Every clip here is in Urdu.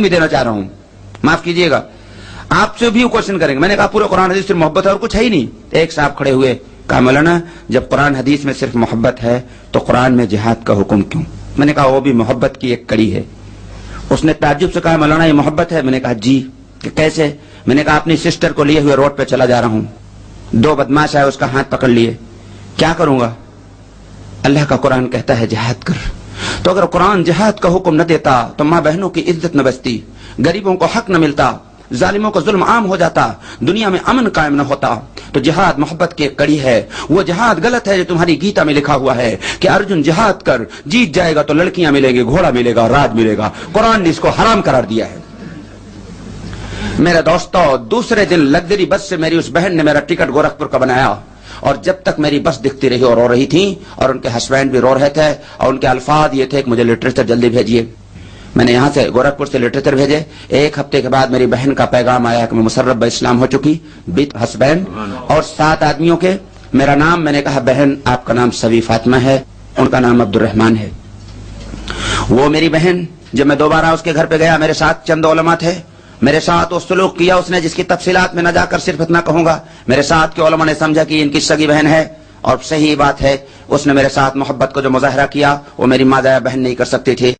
بھی دینا چاہ رہا ہوں, معاف کیجیے گا, آپ سے بھی وہ کوشچن کریں گے. میں نے کہا پورا قرآن حدیث صرف محبت ہے اور کچھ ہے ہی نہیں. ایک صاحب کھڑے ہوئے, کہا مولانا جب قرآن حدیث میں صرف محبت ہے تو قرآن میں جہاد کا حکم کیوں؟ میں نے کہا وہ بھی محبت کی ایک کڑی ہے. اس نے تعجب سے کہا مولانا یہ محبت ہے؟ میں نے کہا جی. کہ کیسے؟ میں نے کہا اپنی سسٹر کو لیے ہوئے روڈ پہ چلا جا رہا ہوں, 2 بدماش آئے, اس کا ہاتھ پکڑ لیے, کیا کروں گا؟ اللہ کا قرآن کہتا ہے جہاد کر. تو اگر قرآن جہاد کا حکم نہ دیتا تو ماں بہنوں کی عزت نہ بچتی, غریبوں کو حق نہ ملتا, ظالموں کو ظلم عام ہو جاتا, دنیا میں امن قائم نہ ہوتا. تو جہاد محبت کی ایک کڑی ہے. وہ جہاد غلط ہے جو تمہاری گیتا میں لکھا ہوا ہے کہ ارجن جہاد کر, جیت جائے گا تو لڑکیاں ملے گی, گھوڑا ملے گا, راج ملے گا. قرآن نے اس کو حرام قرار دیا ہے. میرے دوستو, دوسرے دن لگژری بس سے میری اس بہن نے میرا ٹکٹ گورکھپور کا بنایا, اور جب تک میری بس دکھتی رہی اور رو رہی تھی, اور ان کے ہسبینڈ بھی رو رہے تھے, اور ان کے الفاظ یہ تھے کہ مجھے لٹریچر جلدی بھیجیے. میں نے یہاں سے گورکھپور سے لٹریچر بھیجے. 1 ہفتے کے بعد میری بہن کا پیغام آیا کہ میں مسرب اسلام ہو چکی, وتھ ہسبینڈ اور 7 آدمیوں کے. میرا نام, میں نے کہا بہن آپ کا نام سوی فاطمہ ہے, ان کا نام عبد الرحمان ہے. وہ میری بہن, جب میں دوبارہ اس کے گھر پہ گیا, میرے ساتھ چند علماء تھے, میرے ساتھ وہ سلوک کیا اس نے جس کی تفصیلات میں نہ جا کر صرف اتنا کہوں گا. میرے ساتھ کے علماء نے سمجھا کہ ان کی سگی بہن ہے, اور صحیح بات ہے. اس نے میرے ساتھ محبت کو جو مظاہرہ کیا وہ میری ماں بہن نہیں کر سکتی تھی.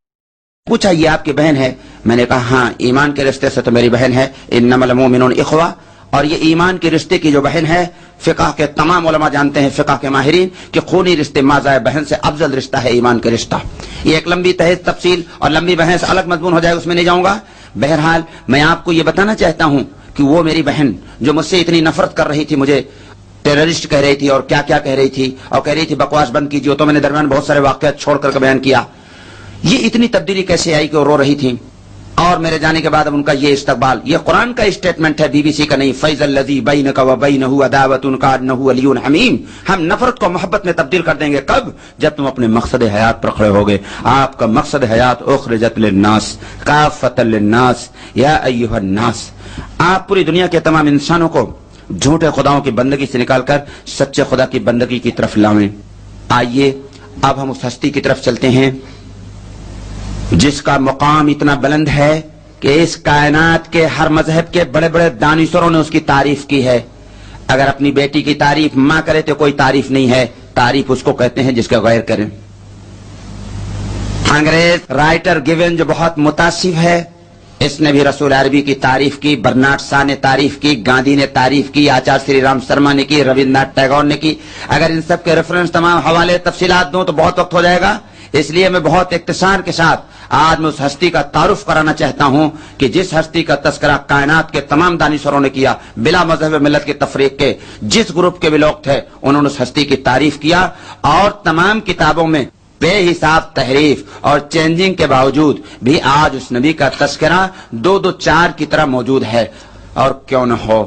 پوچھا یہ آپ کی بہن ہے؟ میں نے کہا ہاں, ایمان کے رشتے سے تو میری بہن ہے, انما المؤمنون اخوہ. اور یہ ایمان کے رشتے کی جو بہن ہے, فقہ کے تمام علماء جانتے ہیں, فقہ کے ماہرین, کہ خونی رشتے ماں بہن سے افضل رشتہ ہے ایمان کے رشتہ. یہ ایک لمبی تحت تفصیل اور لمبی بحث الگ مضمون ہو جائے, اس میں نہیں جاؤں گا. بہرحال میں آپ کو یہ بتانا چاہتا ہوں کہ وہ میری بہن جو مجھ سے اتنی نفرت کر رہی تھی, مجھے ٹیررسٹ کہہ رہی تھی اور کیا کیا کہہ رہی تھی, اور کہہ رہی تھی بکواس بند کیجیے, تو میں نے درمیان بہت سارے واقعات چھوڑ کر بیان کیا. یہ اتنی تبدیلی کیسے آئی کہ وہ رو رہی تھی؟ اور میرے جانے کے بعد اب ان کا یہ استقبال, یہ قرآن کا اسٹیٹمنٹ ہے, BBC کا نہیں. فیض الذی بینک و بینہ عداوۃ کانہ ولی حمیم. ہم نفرت کو محبت میں تبدیل کر دیں گے. کب؟ جب تم اپنے مقصد حیات پر کھڑے ہوگے. آپ کا مقصد حیات اخرجت للناس کافۃ للناس یا ایھا الناس. آپ پوری دنیا کے تمام انسانوں کو جھوٹے خداؤں کی بندگی سے نکال کر سچے خدا کی بندگی کی طرف لاؤیں. آئیے اب ہم اس ہستی کی طرف چلتے ہیں جس کا مقام اتنا بلند ہے کہ اس کائنات کے ہر مذہب کے بڑے بڑے دانشوروں نے اس کی تعریف کی ہے. اگر اپنی بیٹی کی تعریف ماں کرے تو کوئی تعریف نہیں ہے, تعریف اس کو کہتے ہیں جس کا غیر کریں. انگریز رائٹر گیون جو بہت متاثر ہے, اس نے بھی رسول عربی کی تعریف کی, برنارڈ شاہ نے تعریف کی, گاندھی نے تعریف کی, آچار شری رام شرما نے کی, رویندر ناتھ ٹیگور نے کی. اگر ان سب کے ریفرنس تمام حوالے تفصیلات دوں تو بہت وقت ہو جائے گا, اس لیے میں بہت اختصار کے ساتھ آج میں اس ہستی کا تعارف کرانا چاہتا ہوں کہ جس ہستی کا تذکرہ کائنات کے تمام دانشوروں نے کیا, بلا مذہب ملت کے تفریق کے جس گروپ کے بھی لوگ تھے, انہوں نے اس ہستی کی تعریف کیا. اور تمام کتابوں میں بے حساب تحریف اور چینجنگ کے باوجود بھی آج اس نبی کا تذکرہ 2 4 کی طرح موجود ہے. اور کیوں نہ ہو,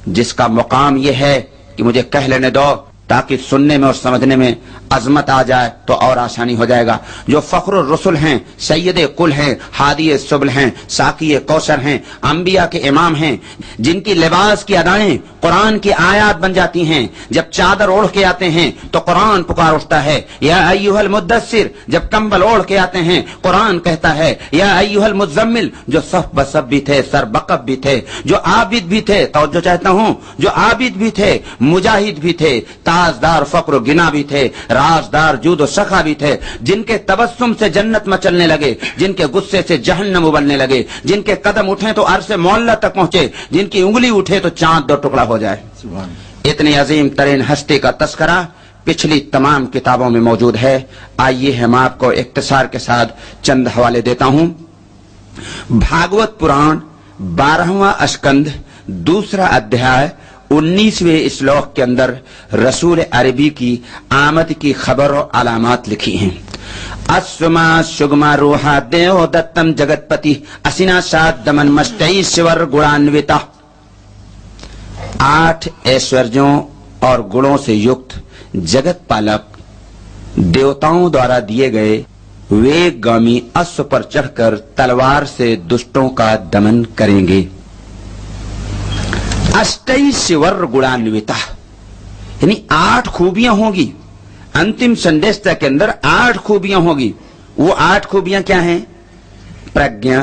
جس کا مقام یہ ہے کہ مجھے کہہ لینے دو تاکہ سننے میں اور سمجھنے میں عظمت آ جائے تو اور آسانی ہو جائے گا. جو فخر الرسل ہیں, سید کل ہیں, ہادی سبل ہیں, ساقی کوثر ہیں, انبیاء کے امام ہیں, جن کی لباس کی ادائیں قرآن کی آیات بن جاتی ہیں. جب چادر اوڑھ کے آتے ہیں تو قرآن پکار اٹھتا ہے یا ایھا المدثر. جب کمبل اوڑھ کے آتے ہیں قرآن کہتا ہے یا ایھا المزمل. جو صف بصف بھی تھے, سر بقب بھی تھے, جو عابد بھی تھے, توجہ چاہتا ہوں, جو عابد بھی تھے, مجاہد بھی تھے, تاجدار فقر و گنا بھی تھے, رازدار جود و سخا بھی تھے, جن کے تبسم سے جنت مچلنے لگے, جن کے غصے سے جہنم ابلنے لگے, جن کے قدم اٹھیں تو عرش معلیٰ تک پہنچے, جن کی انگلی اٹھے تو چاند 2 ٹکڑا ہو جائے. اتنی عظیم ترین ہستی کا تذکرہ پچھلی تمام کتابوں میں موجود ہے. آئیے ہم آپ کو اختصار کے ساتھ چند حوالے دیتا ہوں. بھاگوت پران 12واں اسکند 2واں ادھیائے 19ویں شلوک کے اندر رسول عربی کی آمد کی خبر و علامات لکھی ہیں. اسما شگما روحا دیو دتم جگت پتی اسنا سات دمن مستئی سور گڑانوتا. 8 ایشوریوں اور گڑوں سے یکت جگت پالک دیوتاؤں دوارا دیے گئے ویگ گامی اسو پر چڑھ کر تلوار سے دشٹوں کا دمن کریں گے. اشٹئی شور گڑانوتا یعنی 8 خوبیاں ہوں گی. انتم سندیشتا کے اندر 8 خوبیاں ہوں گی. وہ 8 خوبیاں کیا ہیں؟ پرگیا,